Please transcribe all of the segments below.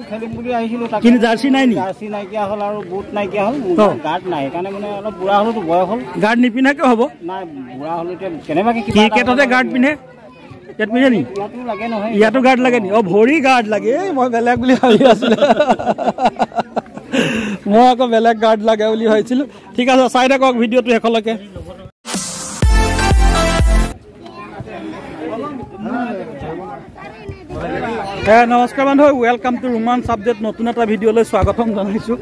খেলিম বুলি আহিছিলো কিন্তু জাৰ্সি নাই নি জাৰ্সি নাইকিয়া হ'ল আৰু বুট নাইকিয়া হ'ল গাৰ্ড নাই কাৰণে মানে অলপ বুঢ়া হলতো বয়স হ'ল গাৰ্ড নিপিন্ধাকে হ'ব নাই বুঢ়া হল এতিয়া কেনেবাকে ক্ৰিকেটতে গাৰ্ড পিন্ধে ইয়াত পিন্ধে নি ইয়াতো লাগে নহয় ইয়াতো গাৰ্ড লাগে নি ভৰি গাৰ্ড লাগে মই বেলেগ বুলি ভাবি আছিলো মই আকৌ বেলেগ গাৰ্ড লাগে বুলি ভাবিছিলো ঠিক আছে চাই থাকক ভিডিঅ'টো শেষলৈকে নমস্কাৰ বন্ধু ওয়েলকাম টু ৰোমাঞ্চ আপডেট নতুন এটা ভিডিঅ'লৈ স্বাগতম জনাইছো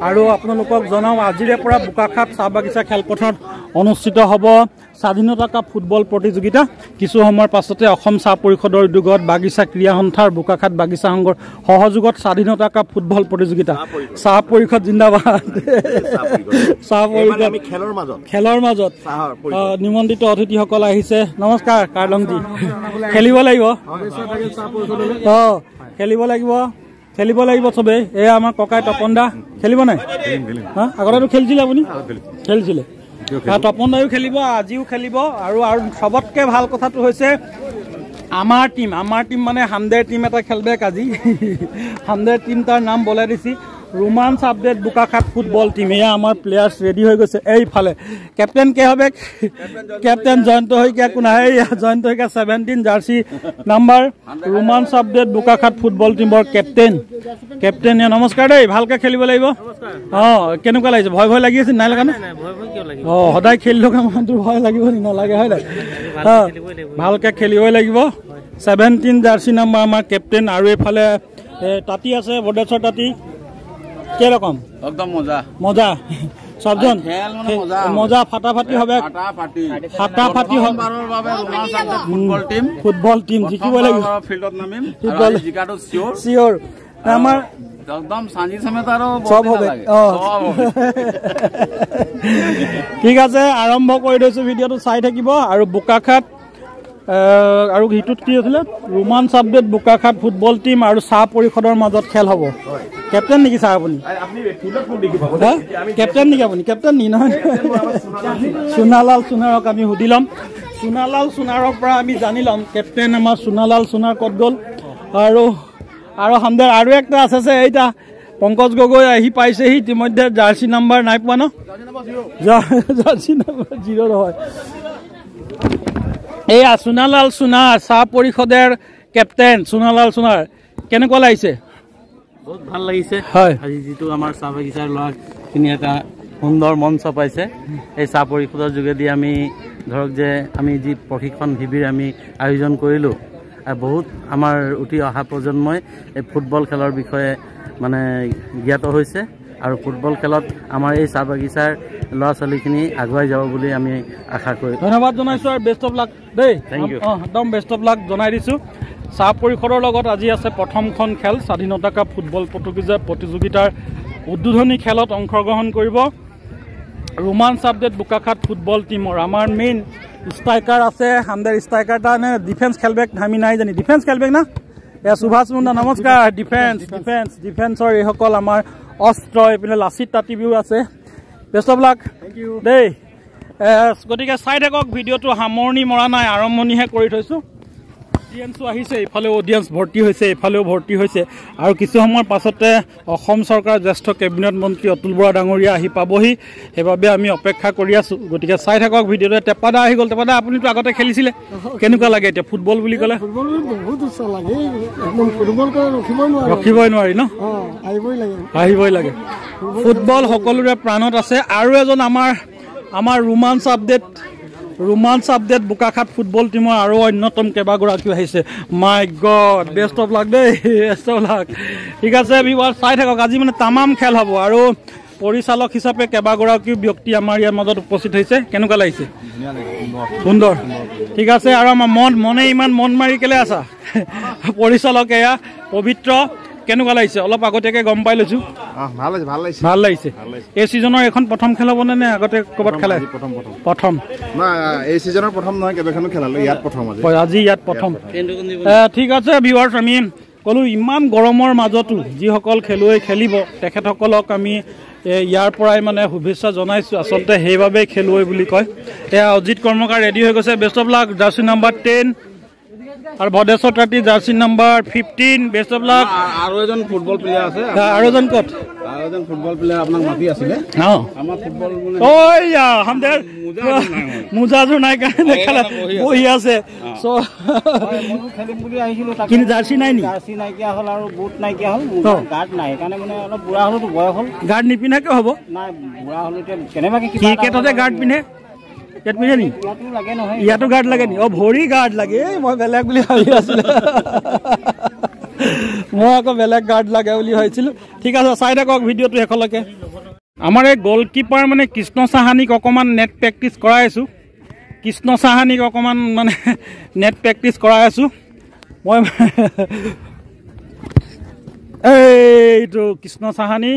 আৰু আপোনালোকক জনাও আজিৰে পৰা বোকাখাট চাহ বাগিচা খেলপথাৰত অনুষ্ঠিত হ'ব স্বাধীনতা কাপ ফুটবল প্ৰতিযোগিতা কিছু সময়ৰ পাছতে অসম চাহ পৰিষদৰ উদ্যোগত বাগিচা ক্ৰীড়া সন্থাৰ বোকাখাট বাগিচা সংঘৰ সহযোগত স্বাধীনতা কাপ ফুটবল প্ৰতিযোগিতা চাহ পৰিষদ জিন্দাবাদ চাহ পৰিষদ আমি খেলৰ মাজত নিমন্ত্ৰিত অতিথিসকল আহিছে নমস্কাৰ কাৰ্লংজি খেলিব লাগিব খেলিব লাগিব চবে এয়া আমাৰ ককাই তপন দা খেলিব নাই আগতেতো খেলিছিলে আপুনি খেলিছিলে তপন দায়ো খেলিব আজিও খেলিব আৰু সবতকে ভাল কথাটো হৈছে আমাৰ টিম মানে হামদেৰ টিম এটা খেলবেক আজি হামদেৰ টিম তাৰ নাম বলাই দিছি ৰোমাঞ্চ আপডেট বোকাখাট ফুটবল টিম এয়া আমাৰ প্লেয়াৰ্স ৰেডি হৈ গৈছে এইফালে কেপ্টেইন কে হবে কেপ্টেইন জয়ন্ত শইকীয়া কোন আহে জয়ন্ত শইকীয়া 17 জাৰ্সি নাম্বাৰ ৰোমাঞ্চ আপডেট বোকাখাট ফুটবল টিমৰ কেপ্টেইন নমস্কাৰ দেই ভালকে খেলিব লাগিব কেনেকুৱা লাগিছে ভয় লাগি আছে নাই লগা না সদায় খেলি থকা মানুহটো ভয় লাগিব নি নালাগে হয় নাই ভালকে খেলিবই লাগিব 17 জাৰ্সি নাম্বাৰ আমাৰ কেপ্টেইন আৰু এইফালে তাতি আছে বডেশ্বৰ তাতি কেরকম একদম মজা মজা সবজন মজা ফাটাফাটি হবে ফাটাফাটি ফুটবল টিম জিকিব লাগিব ফিল্ডত নামিম জিকাটো সিওর আমার একদম সাঞ্জি সমেত আৰু সব হবে ঠিক আছে আৰম্ভ কৰি দিছো ভিডিঅটো চাই থাকিব আৰু বোকাখাট আৰু হিটুত কি আছিল ৰোমাঞ্চ আপডেট বোকাখাট ফুটবল টিম আৰু চাহ পৰিষদৰ মাজত খেল হ'ব কেপ্টেইন নেকি ছাৰ আপুনি কেপ্টেইন নেকি আপুনি কেপ্টেইন নি নহয় সোনালাল সোনাৰক আমি সুধি ল'ম সোনালাল সোনাৰৰ পৰা আমি জানি ল'ম কেপ্টেইন আমাৰ সোনালাল সোনাৰ ক'ত গ'ল আৰু হামদেৰ আৰু একটা আছে যে এইটা পংকজ গগৈ আহি পাইছেহি ইতিমধ্যে জাৰ্সি নাম্বাৰ নাই পোৱা ন জাৰ্সি নাম্বাৰ 0 নহয় এয়া সোনালাল সোনাৰ চাহ পৰিষদেৰ কেপ্টেইন সোনালাল সোনাৰ কেনেকুৱা লাগিছে বহুত ভাল লাগিছে হয় আজি যেটো আমাৰ চাহ বাগিচাৰ ল'ৰাখিনি এটা সুন্দৰ মঞ্চ পাইছে এই চাহ পৰিষদৰ যোগেদি আমি ধৰক যে আমি যি প্ৰশিক্ষণ শিবিৰ আমি আয়োজন কৰিলো আৰু বহুত আমাৰ উঠি অহা প্ৰজন্মই এই ফুটবল খেলৰ বিষয়ে মানে জ্ঞাত হৈছে আৰু ফুটবল খেলত আমাৰ এই চাহ বাগিচাৰ ল'ৰা ছোৱালীখিনি আগুৱাই যাব বুলি আমি আশা কৰোঁ ধন্যবাদ জনাইছো আৰু বেষ্ট অফ লাক দেই একদম বেষ্ট অফ লাক জনাই দিছো চাহ পৰিষদৰ লগত আজি আছে প্ৰথমখন খেল স্বাধীনতা কাপ ফুটবল প্ৰতিযোগিতাৰ উদ্বোধনী খেলত অংশগ্ৰহণ কৰিব ৰোমাঞ্চ আপডেট বোকাখাট ফুটবল টিমৰ আমাৰ মেইন ষ্ট্ৰাইকাৰ আছে হামদেৰ ষ্ট্ৰাইকাৰ নে ডিফেন্স খেলবেক আমি নাই জানি ডিফেন্স খেলবেক না এয়া সুভাষ মুণ্ডা নমস্কাৰ ডিফেন্সৰ এইসকল আমাৰ অস্ত্ৰ এইপিনে লাচিত তাঁতিবিও আছে বেষ্ট অফ লাক দেই গতিকে চাই থাকক ভিডিঅ'টো সামৰণি মৰা নাই আৰম্ভণিহে কৰি থৈছো অডিয়েন্সো আহিছে ইফালে অডিয়েন্স ভৰ্তি হৈছে ইফালেও ভৰ্তি হৈছে আৰু কিছু সময়ৰ পাছতে অসম চৰকাৰৰ জ্যেষ্ঠ কেবিনেট মন্ত্ৰী অতুল বৰা ডাঙৰীয়া আহি পাবহি সেইবাবে আমি অপেক্ষা কৰি আছো গতিকে চাই থাকক ভিডিঅ'টো টেপাদা আহি গ'ল টেপাদা আপুনিতো আগতে খেলিছিলে কেনেকুৱা লাগে এতিয়া ফুটবল বুলি ক'লে বহুত ইচ্ছা লাগে একদম ফুটবল কৰি ৰখিবই নোৱাৰি ন আহিবই লাগে ফুটবল সকলোৰে প্ৰাণত আছে আৰু এজন আমাৰ ৰোমাঞ্চ আপডেট বোকাখাট ফুটবল টিমৰ আৰু অন্যতম কেইবাগৰাকীও আহিছে মাই গড বেষ্ট অফ লাক দেই বেষ্ট অফ লাক ঠিক আছে ভিউৱাৰ চাই থাকক আজি মানে তামাম খেল হ'ব আৰু পৰিচালক হিচাপে কেইবাগৰাকীও ব্যক্তি আমাৰ ইয়াৰ মাজত উপস্থিত হৈছে কেনেকুৱা লাগিছে সুন্দৰ ঠিক আছে আৰু আমাৰ মনে ইমান মন মাৰি কেলে আছা পৰিচালক এয়া পবিত্ৰ কেনেকুৱা লাগিছে অলপ আগতীয়াকে গম পাই লৈছো ভাল লাগিছে এই সিজনৰ এখন প্ৰথম খেল হ'ব নে আগতে ক'ৰবাত খেলা প্ৰথম না এই সিজনৰ প্ৰথম নহয় কেবেখনো খেলালো ইয়াত প্ৰথম আজি ইয়াত প্ৰথম ঠিক আছে ভিউৱাৰ্ছ আমি ক'লো ইমান গৰমৰ মাজতো যিসকল খেলুৱৈ খেলিব তেখেতসকলক আমি ইয়াৰ পৰাই মানে শুভেচ্ছা জনাইছো আচলতে সেইভাবে খেলুৱৈ বুলি কয় এয়া অজিত কৰ্মকাৰ ৰেডি হৈ গৈছে best of luck jersey number 10 আৰু ভদেশ্বৰ তাঁতী jersey number 15 best of luck আৰু এজন ফুটবল প্লেয়াৰ আছে আৰু এজন ক'ত আৰু এজন ফুটবল প্লেয়াৰ আপোনাক মাতি আছিলে আমাৰ ফুটবল ওয়া হামদেৰ মুজাজু নাই কাৰণে খেলা বহি আছে সো খেলিম বুলি আহিছিলো কিন্তু জাৰ্চি নাই নি জাৰ্চি নাইকিয়া হ'ল আৰু বুট নাইকিয়া হ'ল গাৰ্ড নাই কাৰণে মানে অলপ বুঢ়া হ'লতো বয়স হ'ল গাৰ্ড নিপিন্ধাকে হ'ব নাই বুঢ়া হ'ল এতিয়া কেনেবাকে ক্ৰিকেটতে গাৰ্ড পিন্ধে ইয়াত পিন্ধে নি ইয়াতো লাগে নহয় ইয়াতো গাৰ্ড লাগে নি ভৰি গাৰ্ড লাগে মই বেলেগ বুলি ভাবি আছিলো মই আকৌ বেলেগ গাৰ্ড লাগে বুলি ভাবিছিলো ঠিক আছে চাই থাকক ভিডিঅ'টো শেষলৈকে আমাৰ এই গলকিপাৰ মানে কৃষ্ণ সাহানিক অকণমান নেট প্ৰেক্টিচ কৰাই আছোঁ কৃষ্ণ সাহানিক অকণমান মানে নেট প্ৰেক্টিচ কৰাই আছোঁ মই এইটো Krishna Sahani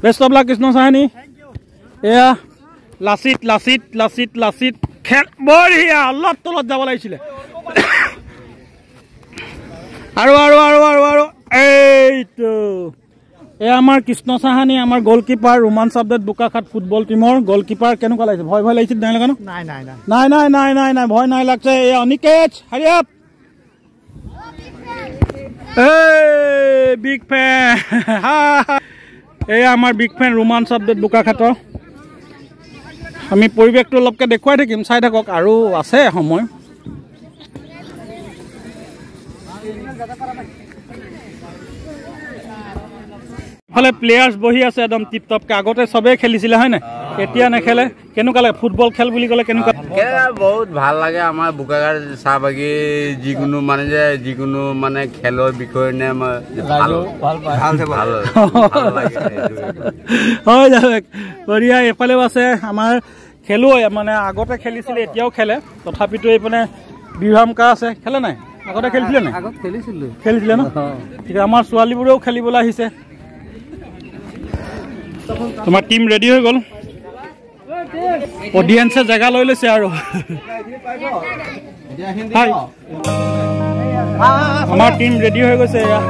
best of luck Krishna Sahani এয়া লাচিত লাচিত লাচিত লাচিত খেল বঢ়িয়া অলপ তলত যাব লাগিছিলে আৰু আৰু আৰু আৰু আৰু এইটো এয়া আমাৰ কৃষ্ণ সাহানি আমাৰ গলকিপাৰ ৰোমাঞ্চ আপডেট বোকাখাট ফুটবল টিমৰ গলকিপাৰ কেনেকুৱা লাগিছে ভয় ভয় লাগিছিল নাই লগা নাই নাই নাই নাই নাই নাই নাই ভয় নাই লাগছে এয়া অনিকেশ হাৰি আপ এই বিগ ফেন এয়া আমাৰ বিগ ফেন ৰোমাঞ্চ আপডেট বোকাখাটৰ আমি পৰিৱেশটো অলপকৈ দেখুৱাই থাকিম চাই থাকক আৰু আছে সময় ফালে প্লেয়াৰ্ছ বহি আছে একদম টিপ টপকে আগতে চবেই খেলিছিলে হয় নাই এতিয়া নেখেলে কেনেকুৱা লাগে ফুটবল খেল বুলি ক'লে কেনেকুৱা বহুত ভাল লাগে আমাৰ বোকাখাট চাহবাগী যিকোনো মানে খেলৰ বিষয়ে নে হয় বঢ়িয়া এইফালেও আছে আমাৰ খেলুৱৈ মানে আগতে খেলিছিলে এতিয়াও খেলে তথাপিতো এইপিনে বিভামকা আছে খেলে নাই আগতে খেলিছিলে নাই আগত খেলিছিলে ন ঠিক আমাৰ ছোৱালীবোৰেও খেলিবলৈ আহিছে তোমাৰ টিম ৰেডি হৈ গ'ল অডিয়েন্সে জেগা লৈ লৈছে আৰু আমাৰ টিম ৰেডি হৈ গৈছে এয়া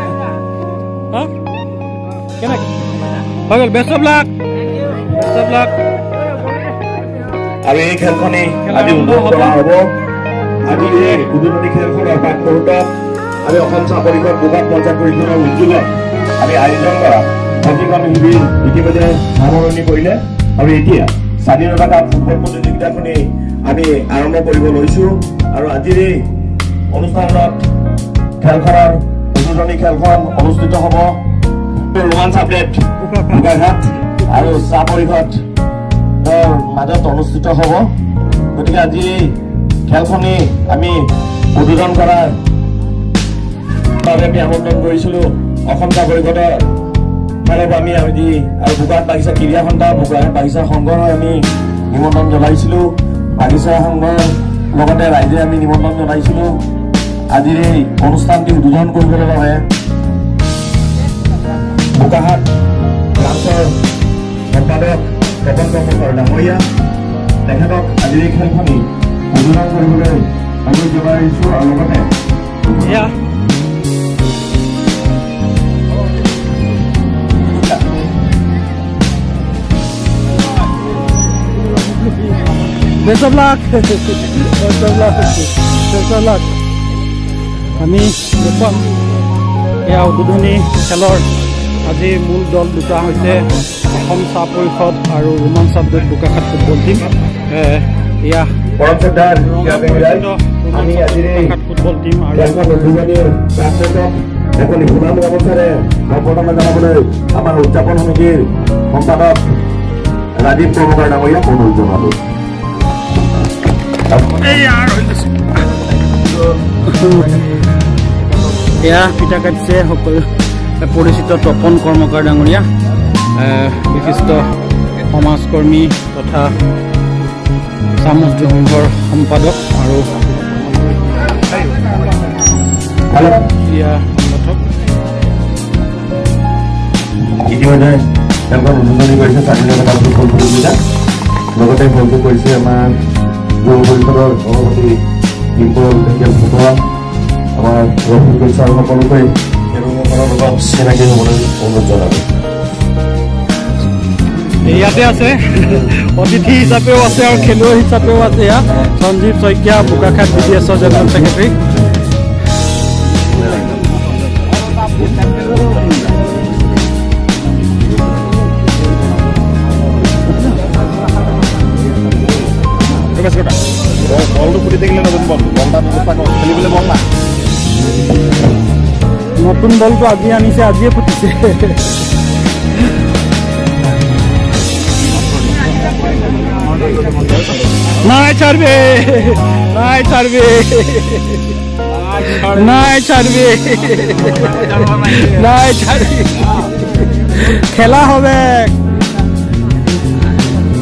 কেনেকৈ হৈ গ'ল বেষ্ট অফ লাক আৰু এই খেলখনি আজি উদ্বোধন কৰা হ'ব আজি এই উদ্বোধনী খেলখনৰ পাঠ মুহূৰ্তত আমি অসম চাকৰিকৰ বোকাখাট পঞ্চায়ত পৰিষদৰ উদ্যোগত আমি আয়োজন কৰা প্ৰশিক্ষণ শিবিৰ ইতিমধ্যে সামৰণি কৰিলে আৰু এতিয়া স্বাধীনতা কাপ ফুটবল প্ৰতিযোগিতাখনি আমি আৰম্ভ কৰিব লৈছোঁ আৰু আজিৰ এই অনুষ্ঠানত খেলখনৰ উদ্বোধনী খেলখন অনুষ্ঠিত হ'ব ৰোমাঞ্চ আপডেট বোকাখাট আৰু চাহ পৰিষদ মাজত অনুষ্ঠিত হ'ব গতিকে আজি এই খেলখনি আমি উদ্বোধন কৰাৰ বাবে আমি আমন্ত্ৰণ কৰিছিলোঁ অসম চাহ পৰিষদৰ ফালৰ পৰা আমি আজি আৰু বোকাখাট বাগিচা ক্ৰীড়া সন্থা বোকাখাট বাগিচা সংঘৰ আমি নিমন্ত্ৰণ জনাইছিলোঁ বাগিচা সংঘৰ লগতে ৰাইজে আমি নিমন্ত্ৰণ জনাইছিলোঁ আজিৰ এই অনুষ্ঠানটি উদ্বোধন কৰিবলৈ বাবে বোকাখাট ব্ৰাঞ্চৰ সম্পাদক তপন কৰ্মকৰ ডাঙৰীয়া তেখেতক আজিৰ এই খেলখনি উদ্বোধন কৰিবলৈ অনুৰোধ জনাইছোঁ আৰু লগতে বেষ্ট অফ লাক আমি দেখুৱাম এয়া উদ্বোধনী খেলৰ আজি মূল দল দুটা হৈছে অসম চাহ পৰিষদ আৰু ৰোমাঞ্চ আপডেট বোকাখাট ফুটবল টিম এয়া ফুটবল টিম আৰু সুনাম অৱস্থাৰে সম্পূৰ্ণ জনাবলৈ আমাৰ উদযাপন সমিতিৰ সম্পাদক ৰাজীৱ কৰ্মকাৰ ডাঙৰীয়া অনুৰোধ জনালো এয়া পিঠা কাটিছে সকলো পৰিচিত তপন কৰ্মকাৰ ডাঙৰীয়া বিশিষ্ট সমাজকৰ্মী তথা চামুজী সংঘৰ সম্পাদক আৰু ইতিমধ্যে তেওঁলোকৰ উদ্বোধনী কৰিছে স্বাধীনতা ফুটবল প্ৰতিযোগিতা লগতে বলটো কৰিছে আমাৰ যুৱ পৰিষদৰ সভাপতি ডিম্পল ভূপা আমাৰ ৰফিকুল ছাৰ সকলোকে খেলুৱৈসকলৰ লগত চিনাকি হ'বলৈ অনুৰোধ জনালোঁ ইয়াতে আছে অতিথি হিচাপেও আছে আৰু খেলুৱৈ হিচাপেও আছে ইয়াত Sanjeev Saikia Bokakhat BDS general secretary বলটো ফুটি থাকিলে নতুন বল খেলিবলৈ বল নাই নতুন বলটো আজি আনিছে আজিয়ে ফুটিছে নাই ছাড়বে নাই ছাড়বে নাই ছাড়বে নাই ছাড়বে খেলা হবে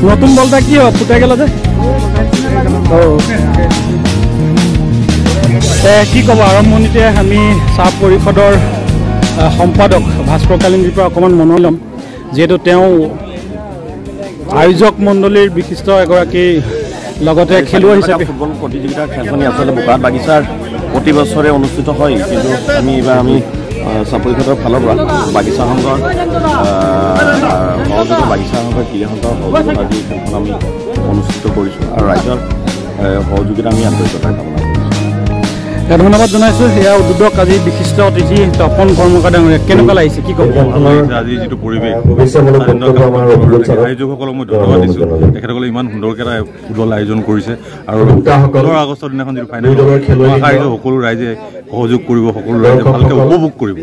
নতুন বলটা কি হয় ফুটে গেল যে কি ক'ব আৰম্ভণিতে আমি চাহ পৰিষদৰ সম্পাদক ভাস্কৰ কালিন্দীৰ পৰা অকণমান মনত ল'ম যিহেতু তেওঁ আয়োজক মণ্ডলীৰ বিশিষ্ট এগৰাকী লগতে খেলুৱৈ হিচাপে ফুটবল প্ৰতিযোগিতাৰ খেলখনি আচলতে বোকাত বাগিচাৰ প্ৰতি বছৰে অনুষ্ঠিত হয় কিন্তু এইবাৰ আমি চাহ পৰিষদৰ ফালৰ পৰা বাগিচা সংঘৰ সহযোগত বাগিচা সংঘৰ ক্ৰীড়া সংঘৰ সহযোগত আজি খেলখন আমি অনুষ্ঠিত কৰিছোঁ আৰু ৰাইজৰ সহযোগিতা আমি আন্তৰিকতাৰে কামনা কৰিছোঁ ধন্যবাদ জনাইছোঁ সেয়া উদ্যোগক আজি বিশিষ্ট অতিথি তপন কৰ্মকাৰ ডাঙৰীয়া কেনেকুৱা লাগিছে কি ক'ব আজি যিটো পৰিৱেশ আয়োজকসকলক মই ধন্যবাদ দিছোঁ তেখেতসকলে ইমান সুন্দৰকৈ এটা ফুটবল আয়োজন কৰিছে আৰু 15 আগষ্টৰ দিনাখন যিটো ফাইনেল সকলো ৰাইজে সহযোগ কৰিব সকলো ৰাইজে ভালকৈ উপভোগ কৰিব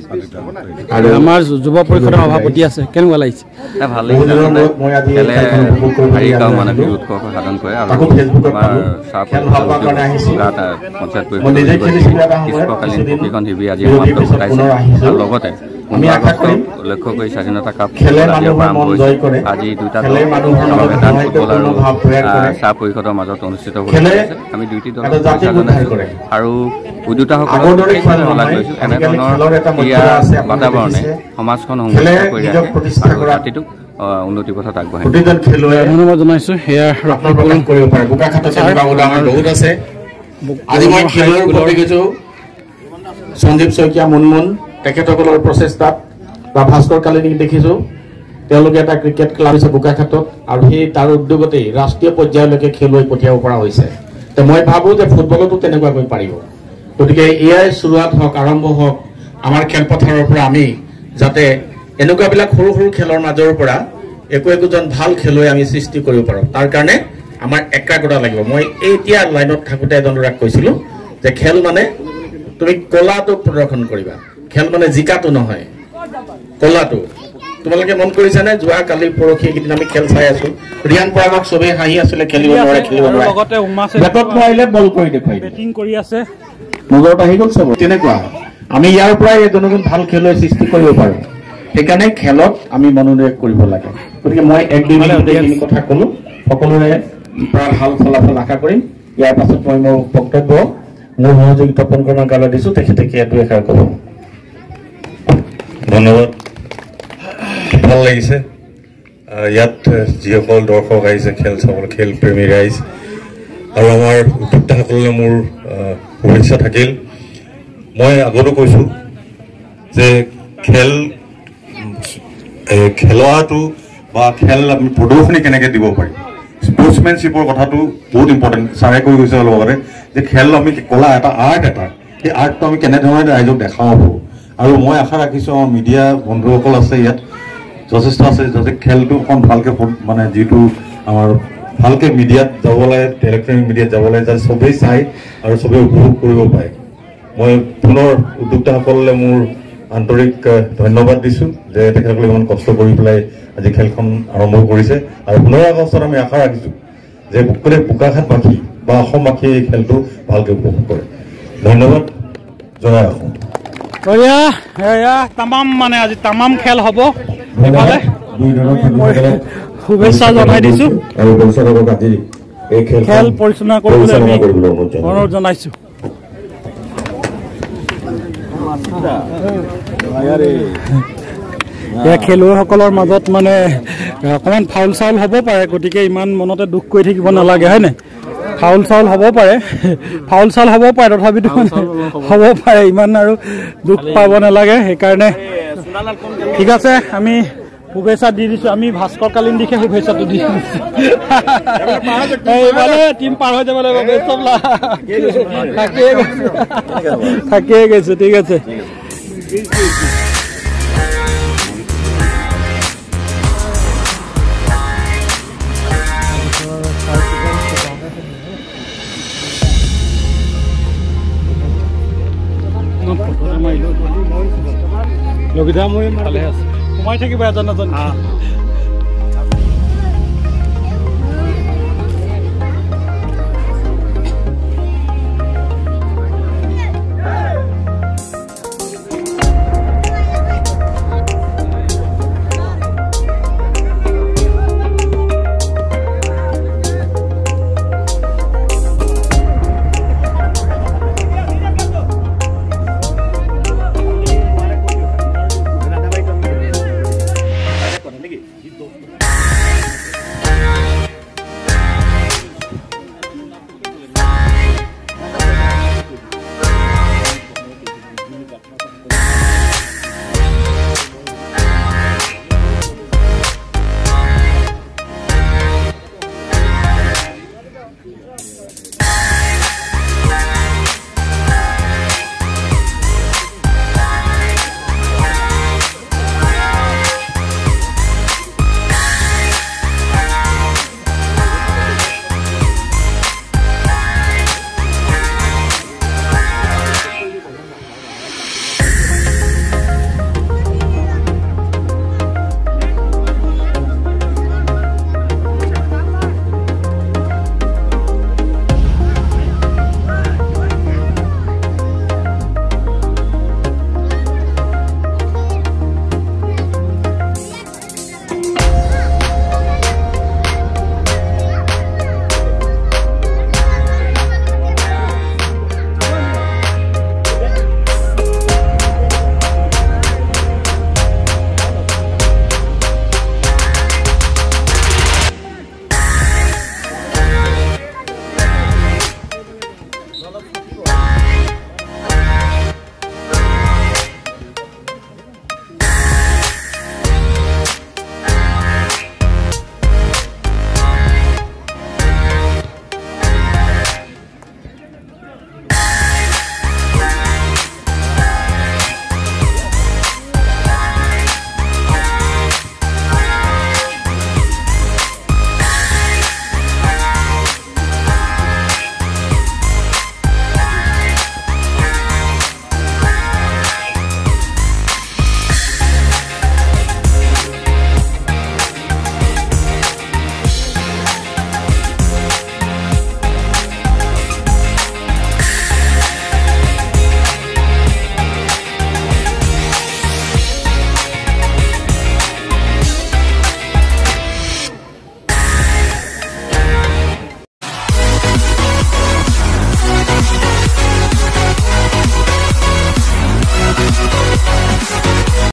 আমাৰ যুৱ পৰিষদৰ সভাপতি আছে কেনেকুৱা লাগিছে ভাল লাগিছে খেলে শাৰীৰিক মানসিক উৎকৰ্ষ সাধন কৰে আৰু পঞ্চায়ত গ্ৰীষ্মকালীন প্ৰশিক্ষণ শিবিৰ আজি সমাপ্ত ঘটাইছে আৰু লগতে 15 আগষ্টক লক্ষ্য কৰি স্বাধীনতা কাপ আজিৰ পৰা আৰম্ভ হৈছে আজি দুটা দল বেটান ফুটবল আৰু চাহ পৰিষদৰ মাজত অনুষ্ঠিত হৈ আছে আমি দুইটি দলক শুভেচ্ছা জনাইছোঁ আৰু উদ্যোক্তাসকলক শলাগ লৈছোঁ এনেধৰণৰ ক্ৰীড়া বাতাবৰণে সমাজখন সংগঠিত কৰি ৰাখে আৰু জাতিটোক উন্নতি পথত আগবঢ়ায় ধন্যবাদ জনাইছোঁ সেয়া কৰিব পাৰে বোকাখাটত তেনেকুৱা উদাহৰণ বহুত আছে আজি মই খেলৰ ওপৰত দেখিছোঁ সঞ্জীৱ শইকীয়া মুনমুন তেখেতসকলৰ প্ৰচেষ্টাত বা ভাস্কৰ কালিনীক দেখিছোঁ তেওঁলোকে এটা ক্ৰিকেট ক্লাব আছে বোকাখাটত আৰু সেই তাৰ উদ্যোগতেই ৰাষ্ট্ৰীয় পৰ্যায়লৈকে খেলুৱৈ পঠিয়াব পৰা হৈছে তো মই ভাবোঁ যে ফুটবলতো তেনেকুৱাকৈ পাৰিব গতিকে এয়াই শুৰুৱাত হওক আৰম্ভ হওক আমাৰ খেলপথাৰৰ পৰা আমি যাতে এনেকুৱাবিলাক সৰু সৰু খেলৰ মাজৰ পৰা একোজন ভাল খেলুৱৈ আমি সৃষ্টি কৰিব পাৰোঁ তাৰ কাৰণে আমাৰ একাগ্ৰতা লাগিব মই এতিয়া লাইনত থাকোঁতে এজনক কৈছিলোঁ যে খেল মানে তুমি কলাটো প্ৰদৰ্শন কৰিবা খেল মানে জিকাটো নহয় কলাটো তোমালোকে মন কৰিছানে যোৱা কালি পৰহি এইকেইদিন আমি খেল চাই আছোঁ ৰিয়ান পৰাগক চবেই হাঁহি আছিলে খেলিব নোৱাৰে লগতে উমাছে বেটত নোৱাৰিলে বল কৰি দেখুৱাই বেটিং কৰি আছে নজৰত আহি গ'ল চব তেনেকুৱা আমি ইয়াৰ পৰাই এজন ভাল খেলুৱৈ সৃষ্টি কৰিব পাৰোঁ সেইকাৰণে খেলত আমি মনোনিৱেশ কৰিব লাগে গতিকে মই এক দুই মিনিট কথা ক'লোঁ সকলোৰে পৰা ভাল ফলাফল আশা কৰিম ইয়াৰ পাছত মই মোৰ বক্তব্য মোৰ সহযোগী তপন কৰ্মকাৰলৈ দিছোঁ তেখেতে দুই এষাৰ ক'ব ধন্যবাদ ভাল লাগিছে ইয়াত যিসকল দৰ্শক আহিছে খেল চাবলৈ খেল প্ৰেমী ৰাইজ আৰু আমাৰ উদ্যোক্তাসকললৈ মোৰ শুভেচ্ছা থাকিল মই আগতো কৈছোঁ যে খেলোৱাটো বা খেল আমি প্ৰদৰ্শনী কেনেকৈ দিব পাৰিম স্পৰ্টছমেনশ্বিপৰ কথাটো বহুত ইম্পৰ্টেণ্ট ছাৰে কৈ গৈছে অলপ আগতে যে খেল আমি কলা এটা আৰ্ট সেই আৰ্টটো আমি কেনেধৰণে ৰাইজক দেখাব পাৰোঁ আৰু মই আশা ৰাখিছোঁ আমাৰ মিডিয়া বন্ধুসকল আছে ইয়াত যথেষ্ট আছে যাতে খেলটো অকণ ভালকৈ মানে যিটো আমাৰ ভালকৈ মিডিয়াত যাব লাগে ইলেক্ট্ৰনিক মিডিয়াত যাব লাগে যাতে চবেই চাই আৰু চবেই উপভোগ কৰিব পাৰে মই পুনৰ উদ্যোক্তাসকললৈ মোৰ আন্তৰিক ধন্যবাদ দিছোঁ যে তেখেতসকলে ইমান কষ্ট কৰি পেলাই আজি খেলখন আৰম্ভ কৰিছে আৰু 15 আগষ্টত আমি আশা ৰাখিছোঁ যে গোটেই বোকাখাটবাসী বা অসমবাসীয়ে এই খেলটো ভালকৈ উপভোগ কৰে ধন্যবাদ জনাই অসম তামাম মানে আজি তামাম খেল হ'ব শুভেচ্ছা জনাই দিছোঁ আৰু পৰিচালকক আজি এই খেল পৰিচালনা কৰিবলৈ আমি অনুৰোধ জনাইছোঁ খেলুৱৈসকলৰ মাজত মানে অকণমান ফাউল চাউল হ'ব পাৰে গতিকে ইমান মনতে দুখ কৰি থাকিব নালাগে হয় নাই ফাউল চাউল হ'ব পাৰে তথাপিতো হ'ব পাৰে ইমান আৰু দুখ পাব নালাগে সেইকাৰণে ঠিক আছে আমি শুভেচ্ছা দি দিছোঁ আমি ভাস্কৰ কালিন্দীকে শুভেচ্ছাটো দি দিছোঁ টিম পাৰ হৈ যাব লাগিব থাকিয়ে গৈছে ঠিক আছে সুবিধা মই ভালে আছে সোমাই থাকিব এজন এজন